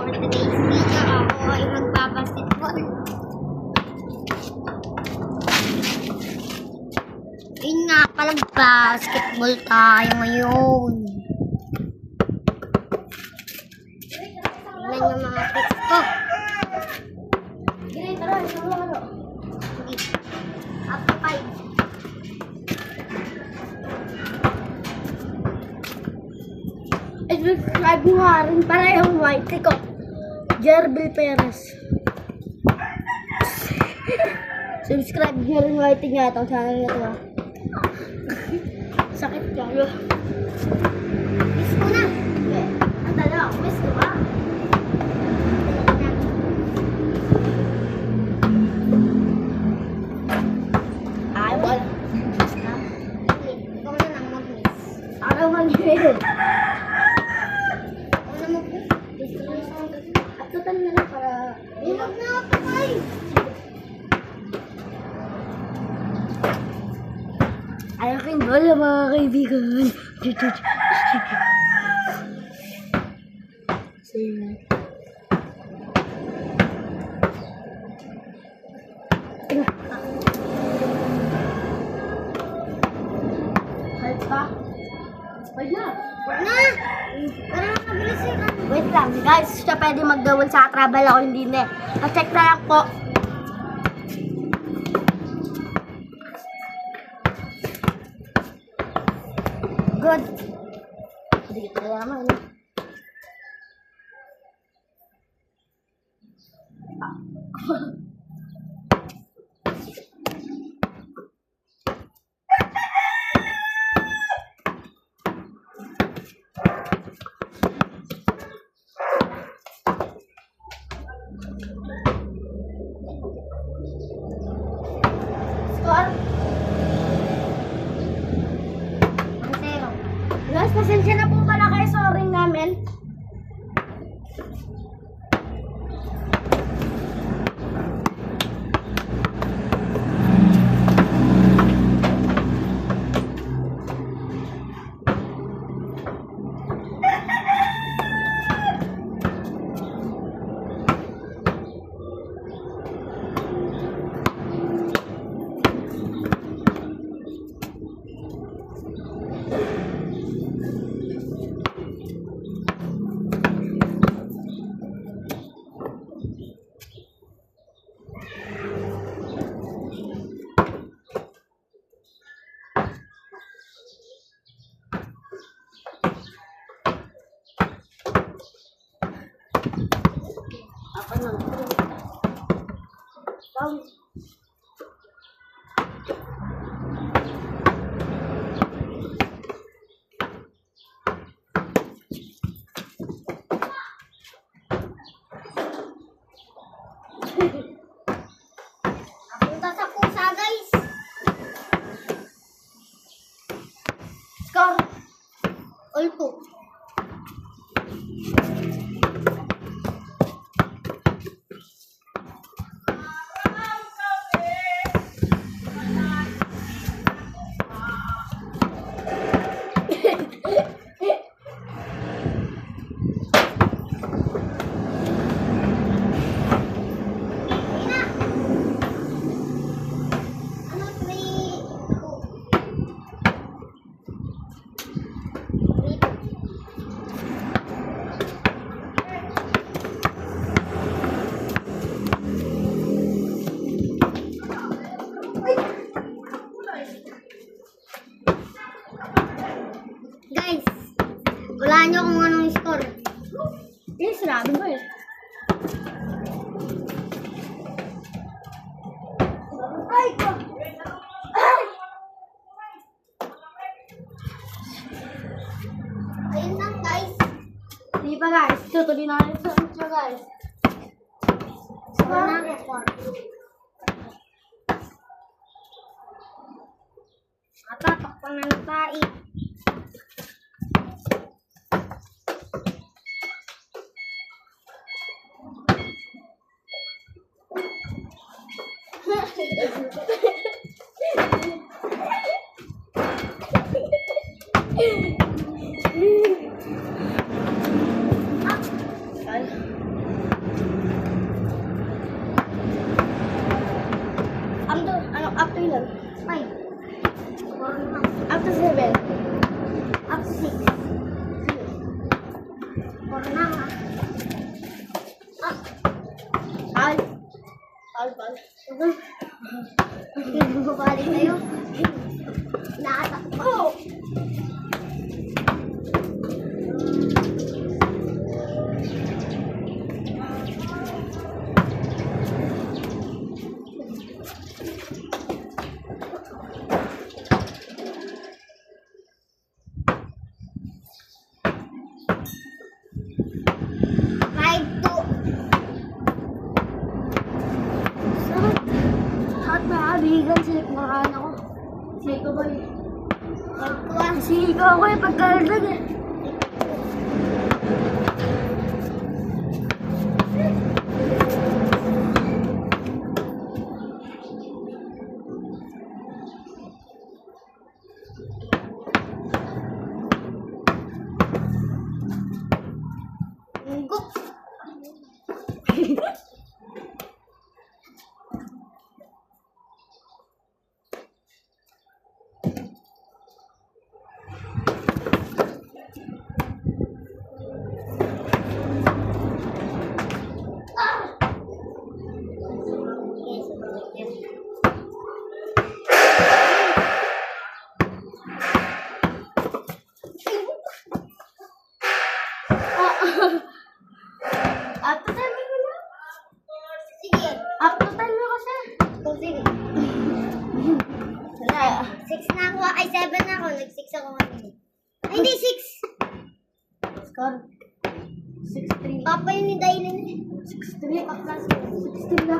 For today's video, ako ay magbabasketball. Yun nga pala, basketball tayo ngayon. Tignan yung mga tricks ko. Sige, tara, halo. Sige. Up to 5. Subscribe mo nga rin para yung white ko. Jerbil Perez. Subscribe nyo rin white nga itong channel na ito ha. Sakit ka. Miss ko na. Ang dalawa, miss ko ba? Ay, wala. Ikaw na lang mag-miss. Araw man yun. At total na lang para... Huwag na ako kay. Ay, aking bola mga kaibigan. Sige. Halt pa? Wait na. Huwag na. Para mabilis eh. Wait lang, guys. Siya pwede mag-gawin sa travel ako, hindi na. Na-check na lang po. Good. Hindi kita naman. Score? 1-0. Guys, pasensya na po pala kayo sa ring namin. Apa na? Bang. Punta sa pusa, guys. Score. All 2. Ano, 3-2? Guys, wala nyo kung anong score. Yes, sinabi mo eh. Ay! Ay! Ayun lang, guys. Hindi pa guys. Tutuloy na rin sa intro guys. Score na ako. Atapak pa ng tae. Hindi mo balik kayo. Nakatakbo. Five, two. At maabigan sila kumakaan ako. Siko ba eh? Siko ako eh, pagkalagdag eh. Munggo. Up to 10 mo na. Sige. Up to 10 mo kasi. Sige. Wala. 6 na ako. Ay, 7 na ako. Nag-6 ako kanina. Ay, hindi, 6. Score. 6-3. Papa yun ni Dylan. 6-3. 16 na.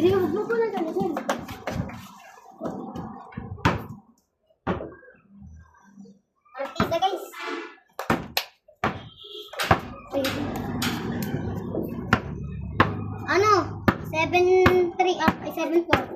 Grio, huwag mo po na gamitin. Artista, guys. Ano? 7-3 up. Ay, 7-4.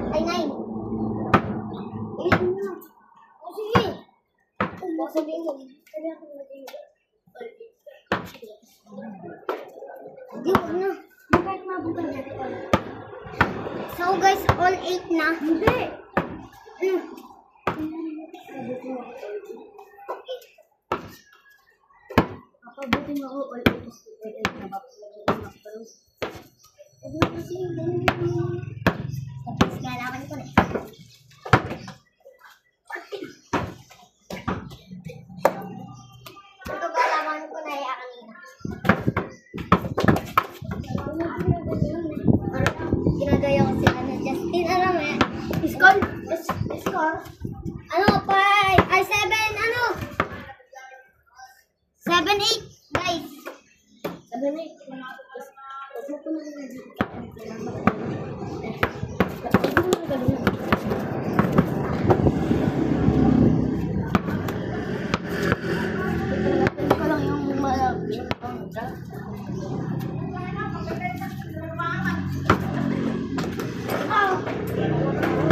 Ay, 9. O, sige. Sabihin mo. Sabihin ako maging. Hindi, huwag na. Kahit mabutan na. So, guys, all 8 na. Hindi. Ano? Papabutin ako all 8 is na mapapalagay. Ano kasi yung tapos galawan ko na. Ito galawan ko na ya kanina. Ginagaya ko si ano, Justin, alam mo yan. Score. Score. Ano, 5, ay 7, ano? 7-8, guys. 7-8. ko lang yung malapit.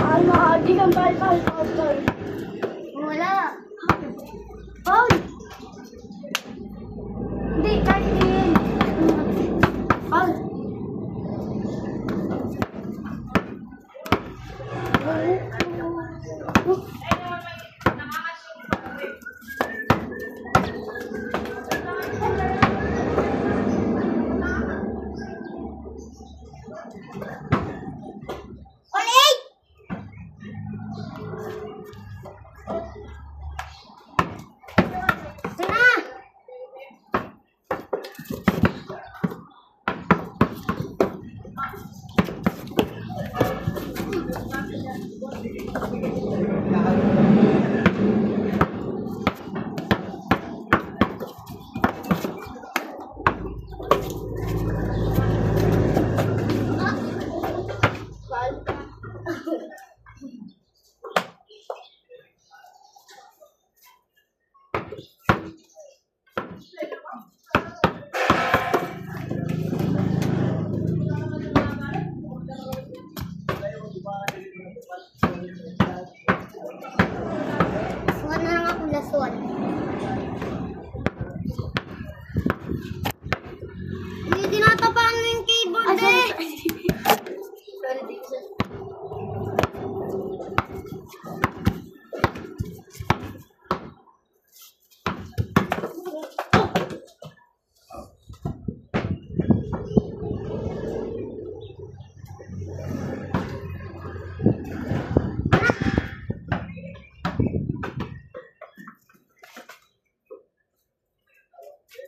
Ano, di kang pal. Wala. Paul! Hindi, kahit din. Paul!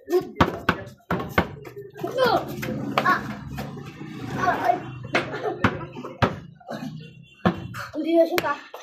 Hindi na siya